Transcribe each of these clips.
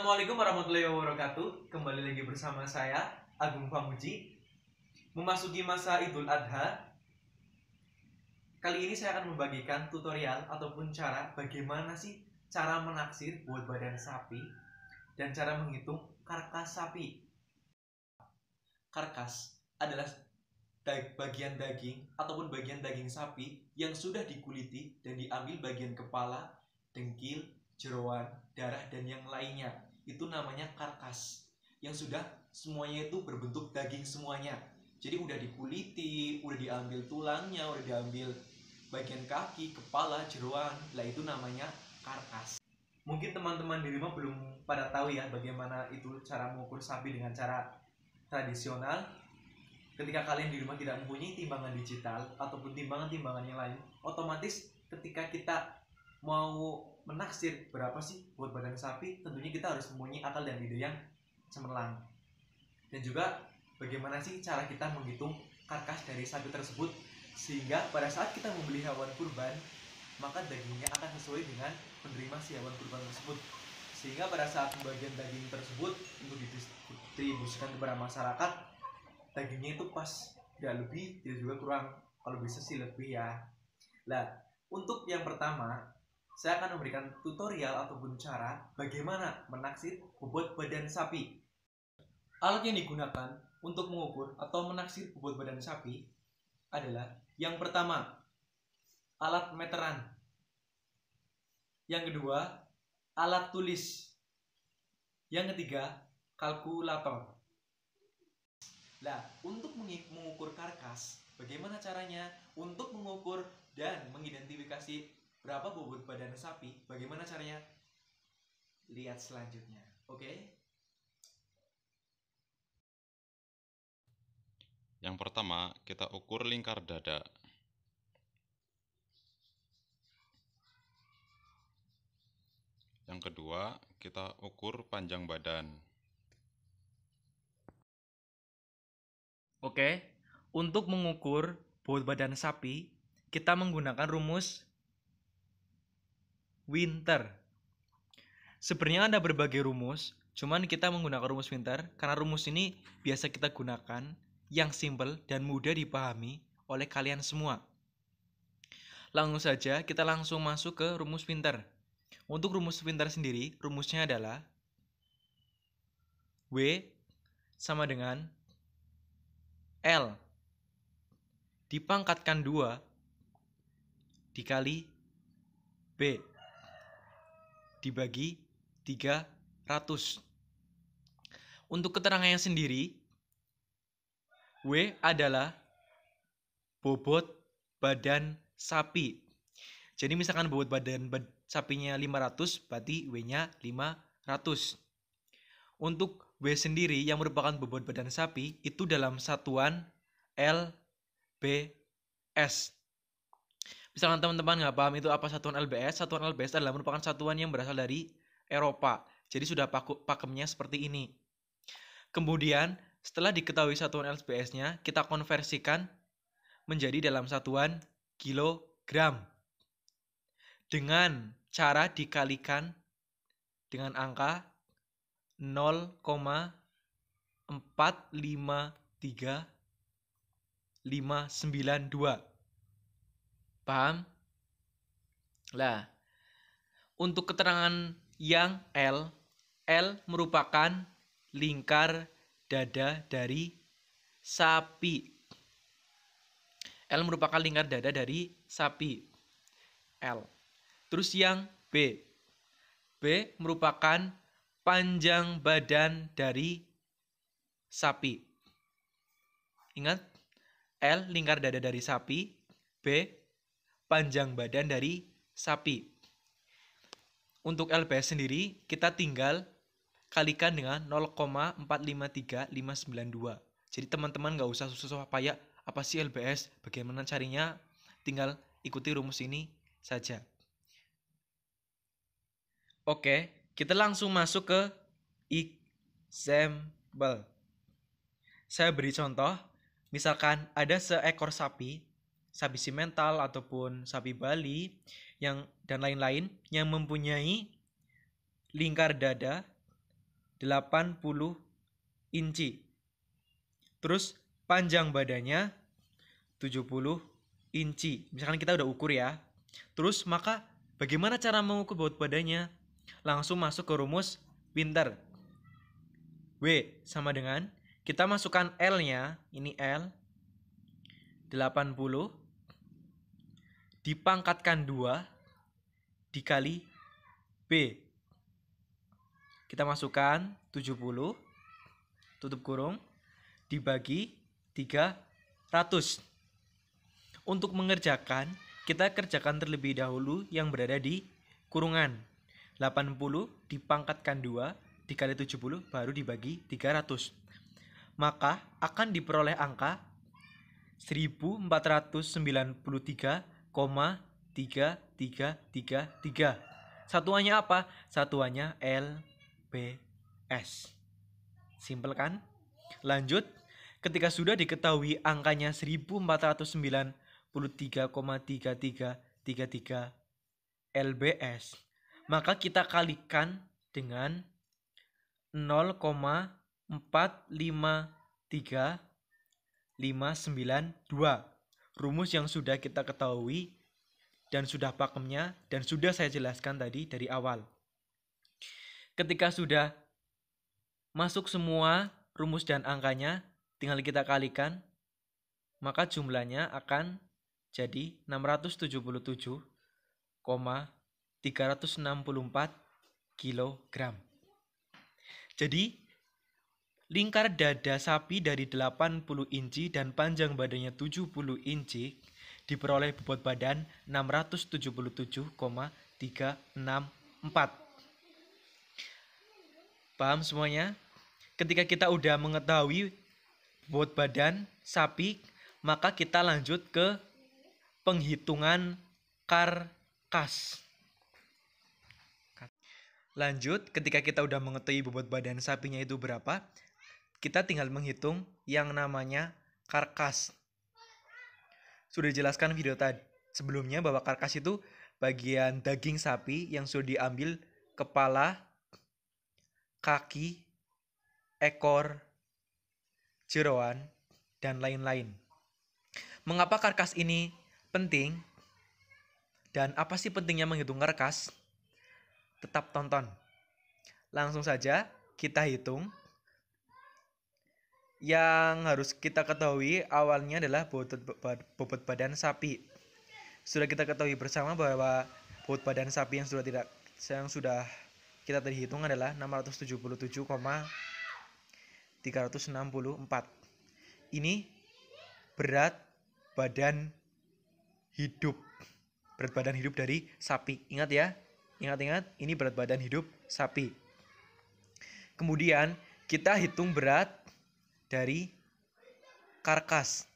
Assalamualaikum warahmatullahi wabarakatuh. Kembali lagi bersama saya Agung Pamuji. Memasuki masa Idul Adha, kali ini saya akan membagikan tutorial ataupun cara bagaimana sih cara menaksir bobot badan sapi dan cara menghitung karkas sapi. Karkas adalah bagian daging ataupun bagian daging sapi yang sudah dikuliti dan diambil bagian kepala, dengkil, jeroan, darah, dan yang lainnya. Itu namanya karkas, yang sudah semuanya itu berbentuk daging semuanya. Jadi udah dikuliti, udah diambil tulangnya, udah diambil bagian kaki, kepala, jeroan. Lah itu namanya karkas. Mungkin teman-teman di rumah belum pada tahu ya bagaimana itu cara mengukur sapi dengan cara tradisional. Ketika kalian di rumah tidak mempunyai timbangan digital ataupun timbangan-timbangan yang lain, otomatis ketika kita mau menaksir berapa sih buat badan sapi, tentunya kita harus mempunyai akal dan ide yang cemerlang. Dan juga bagaimana sih cara kita menghitung karkas dari sapi tersebut, sehingga pada saat kita membeli hewan kurban, maka dagingnya akan sesuai dengan penerima si hewan kurban tersebut. Sehingga pada saat pembagian daging tersebut untuk didistribusikan kepada masyarakat, dagingnya itu pas, tidak lebih, tidak juga kurang. Kalau bisa sih lebih ya. Nah, untuk yang pertama, saya akan memberikan tutorial ataupun cara bagaimana menaksir bobot badan sapi. Alat yang digunakan untuk mengukur atau menaksir bobot badan sapi adalah yang pertama, alat meteran. Yang kedua, alat tulis. Yang ketiga, kalkulator. Nah, untuk mengukur karkas, bagaimana caranya? Untuk mengukur dan mengidentifikasi berapa bobot badan sapi, bagaimana caranya? Lihat selanjutnya, oke? Yang pertama, kita ukur lingkar dada. Yang kedua, kita ukur panjang badan. Oke, untuk mengukur bobot badan sapi, kita menggunakan rumus Winter. Sebenarnya ada berbagai rumus, cuman kita menggunakan rumus Winter karena rumus ini biasa kita gunakan, yang simple dan mudah dipahami oleh kalian semua. Langsung saja kita langsung masuk ke rumus Winter. Untuk rumus Winter sendiri, rumusnya adalah W sama dengan L dipangkatkan 2 dikali B dibagi 300. Untuk keterangannya sendiri, W adalah bobot badan sapi. Jadi misalkan bobot badan sapinya 500, berarti W-nya 500. Untuk W sendiri yang merupakan bobot badan sapi itu dalam satuan LBS. Misalkan teman-teman nggak paham itu apa satuan LBS, satuan LBS adalah merupakan satuan yang berasal dari Eropa. Jadi sudah pakemnya seperti ini. Kemudian setelah diketahui satuan LBS-nya, kita konversikan menjadi dalam satuan kilogram. Dengan cara dikalikan dengan angka 0,453592. Paham? Nah, untuk keterangan yang L merupakan lingkar dada dari sapi. L merupakan lingkar dada dari sapi. L. Terus yang B merupakan panjang badan dari sapi. Ingat, L lingkar dada dari sapi, B panjang badan dari sapi. Untuk LBS sendiri kita tinggal kalikan dengan 0,453592. Jadi teman-teman nggak usah susah payah apa sih LBS, bagaimana carinya, tinggal ikuti rumus ini saja. Oke, kita langsung masuk ke example. Saya beri contoh, misalkan ada seekor sapi simental ataupun sapi Bali dan lain-lain yang mempunyai lingkar dada 80 inci. Terus panjang badannya 70 inci. Misalkan kita udah ukur ya. Terus maka bagaimana cara mengukur bobot badannya? Langsung masuk ke rumus pinter. W sama dengan kita masukkan L-nya, ini L 80 dipangkatkan 2 dikali B. Kita masukkan 70 tutup kurung dibagi 300. Untuk mengerjakan, kita kerjakan terlebih dahulu yang berada di kurungan. 80 dipangkatkan 2 dikali 70 baru dibagi 300. Maka akan diperoleh angka 1493,3333. Satuannya apa? Satuannya LBS. Simpel kan? Lanjut, ketika sudah diketahui angkanya 1493,3333 LBS, maka kita kalikan dengan 0,453592. Rumus yang sudah kita ketahui dan sudah pakemnya dan sudah saya jelaskan tadi dari awal. Ketika sudah masuk semua rumus dan angkanya, tinggal kita kalikan, maka jumlahnya akan jadi 677,364 kg. Jadi, lingkar dada sapi dari 80 inci dan panjang badannya 70 inci diperoleh bobot badan 677,364. Paham semuanya? Ketika kita udah mengetahui bobot badan sapi, maka kita lanjut ke penghitungan karkas. Lanjut, ketika kita udah mengetahui bobot badan sapinya itu berapa, kita tinggal menghitung yang namanya karkas. Sudah dijelaskan video tadi sebelumnya bahwa karkas itu bagian daging sapi yang sudah diambil kepala, kaki, ekor, jeroan, dan lain-lain. Mengapa karkas ini penting? Dan apa sih pentingnya menghitung karkas? Tetap tonton. Langsung saja kita hitung. Yang harus kita ketahui awalnya adalah bobot badan sapi. Sudah kita ketahui bersama bahwa bobot badan sapi yang sudah kita tadi hitung adalah 677,364. Ini berat badan hidup. Berat badan hidup dari sapi. Ingat ya. Ingat-ingat, ini berat badan hidup sapi. Kemudian kita hitung berat dari karkas.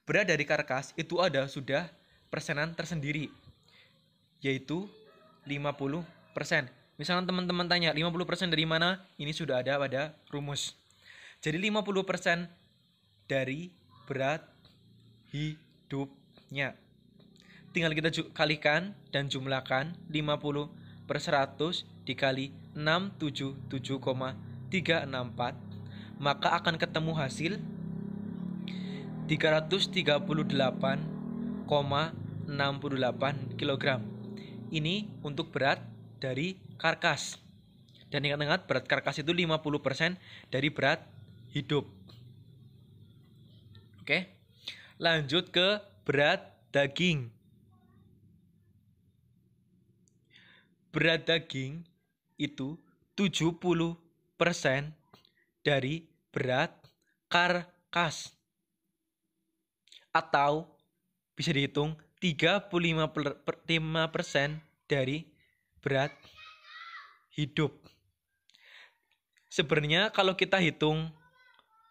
Berat dari karkas itu ada sudah persenan tersendiri, yaitu 50%. Misalnya teman-teman tanya 50% dari mana? Ini sudah ada pada rumus. Jadi 50% dari berat hidupnya. Tinggal kita kalikan dan jumlahkan 50/100 dikali 677,364, maka akan ketemu hasil 338,68 kg. Ini untuk berat dari karkas. Dan ingat-ingat, berat karkas itu 50% dari berat hidup. Oke. Lanjut ke berat daging. Berat daging itu 70% dari berat karkas. Atau bisa dihitung 35% dari berat hidup. Sebenarnya kalau kita hitung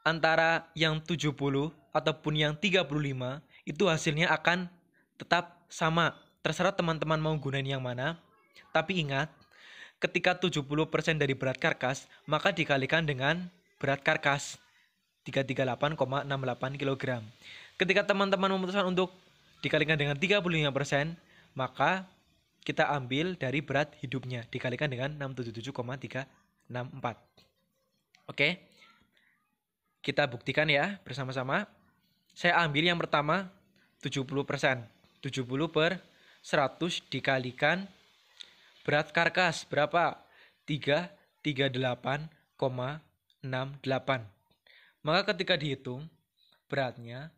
antara yang 70 ataupun yang 35, itu hasilnya akan tetap sama. Terserah teman-teman mau gunain yang mana. Tapi ingat, ketika 70% dari berat karkas, maka dikalikan dengan berat karkas 338,68 kg. Ketika teman-teman memutuskan untuk dikalikan dengan 35%, maka kita ambil dari berat hidupnya dikalikan dengan 677,364. Oke, kita buktikan ya bersama-sama. Saya ambil yang pertama 70%. 70 per 100 dikalikan berat karkas berapa? 338,68. Maka ketika dihitung beratnya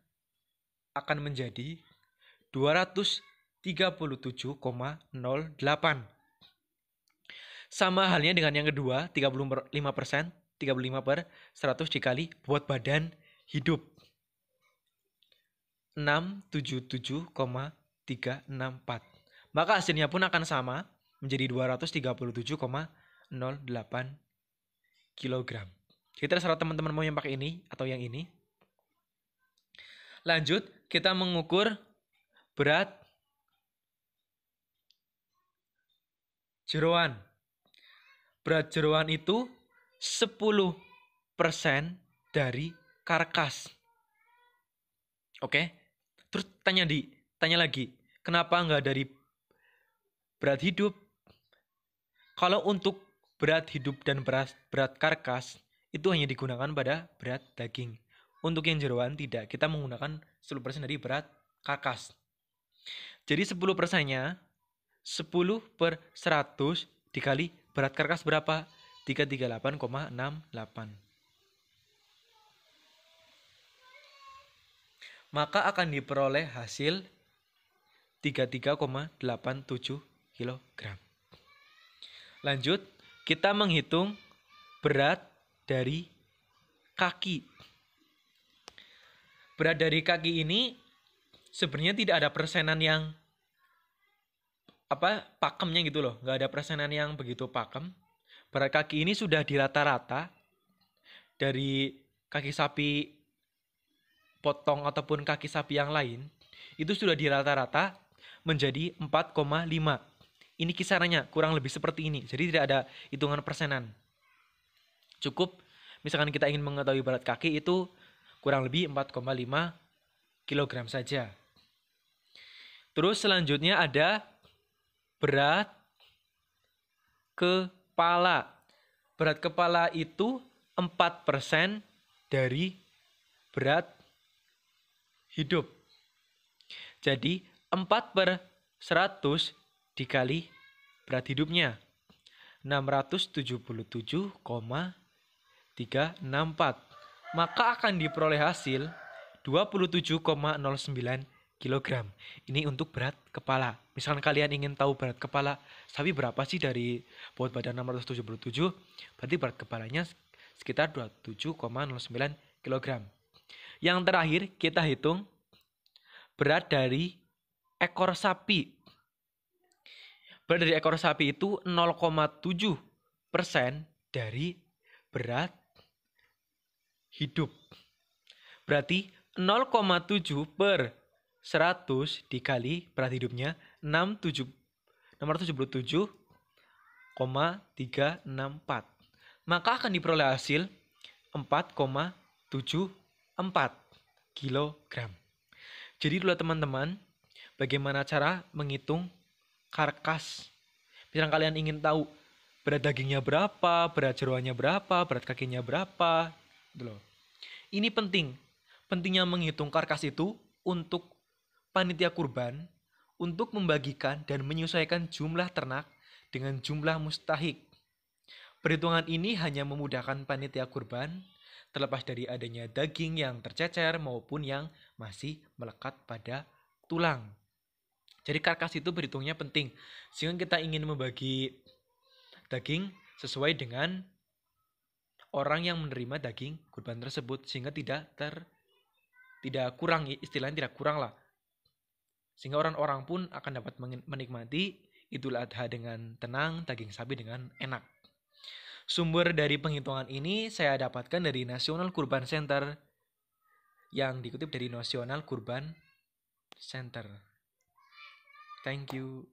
akan menjadi 237,08. Sama halnya dengan yang kedua, 35%, 35 per 100 dikali bobot badan hidup. 677,364. Maka hasilnya pun akan sama, menjadi 237,08 kg. Jadi terserah teman-teman mau yang pakai ini atau yang ini. Lanjut, kita mengukur berat jeroan. Berat jeroan itu 10% dari karkas. Oke. Terus tanya lagi, kenapa nggak dari berat hidup? Kalau untuk berat hidup dan berat karkas itu hanya digunakan pada berat daging. Untuk yang jeroan tidak, kita menggunakan 10% dari berat karkas. Jadi 10%-nya 10 per 100 dikali berat karkas berapa? 338,68. Maka akan diperoleh hasil 33,87 kg. Lanjut, kita menghitung berat dari kaki. Berat dari kaki ini sebenarnya tidak ada persenan yang pakemnya gitu loh, nggak ada persenan yang begitu pakem. Berat kaki ini sudah di rata-rata dari kaki sapi potong ataupun kaki sapi yang lain, itu sudah di rata-rata menjadi 4,5. Ini kisarannya kurang lebih seperti ini, jadi tidak ada hitungan persenan. Cukup misalkan kita ingin mengetahui berat kaki itu kurang lebih 4,5 kg saja. Terus selanjutnya ada berat kepala. Berat kepala itu 4% dari berat hidup. Jadi 4 per 100 dikali berat hidupnya. 677,364. Maka akan diperoleh hasil 27,09 kg. Ini untuk berat kepala. Misalkan kalian ingin tahu berat kepala sapi berapa sih dari bobot badan 677, berarti berat kepalanya sekitar 27,09 kg. Yang terakhir kita hitung berat dari ekor sapi. Berat dari ekor sapi itu 0,7% dari berat hidup. Berarti 0,7 per 100 dikali berat hidupnya 677,364. Maka akan diperoleh hasil 4,74 kg. Jadi itulah teman-teman bagaimana cara menghitung karkas. Misalnya kalian ingin tahu berat dagingnya berapa, berat jeroannya berapa, berat kakinya berapa. Ini penting. Pentingnya menghitung karkas itu untuk panitia kurban untuk membagikan dan menyesuaikan jumlah ternak dengan jumlah mustahik. Perhitungan ini hanya memudahkan panitia kurban terlepas dari adanya daging yang tercecer maupun yang masih melekat pada tulang. Jadi karkas itu berhitungnya penting sehingga kita ingin membagi daging sesuai dengan orang yang menerima daging kurban tersebut sehingga tidak kurang, istilahnya tidak kurang lah. Sehingga orang-orang pun akan dapat menikmati Idul Adha dengan tenang, daging sapi dengan enak. Sumber dari penghitungan ini saya dapatkan dari National Kurban Center yang dikutip dari National Kurban Center. Thank you.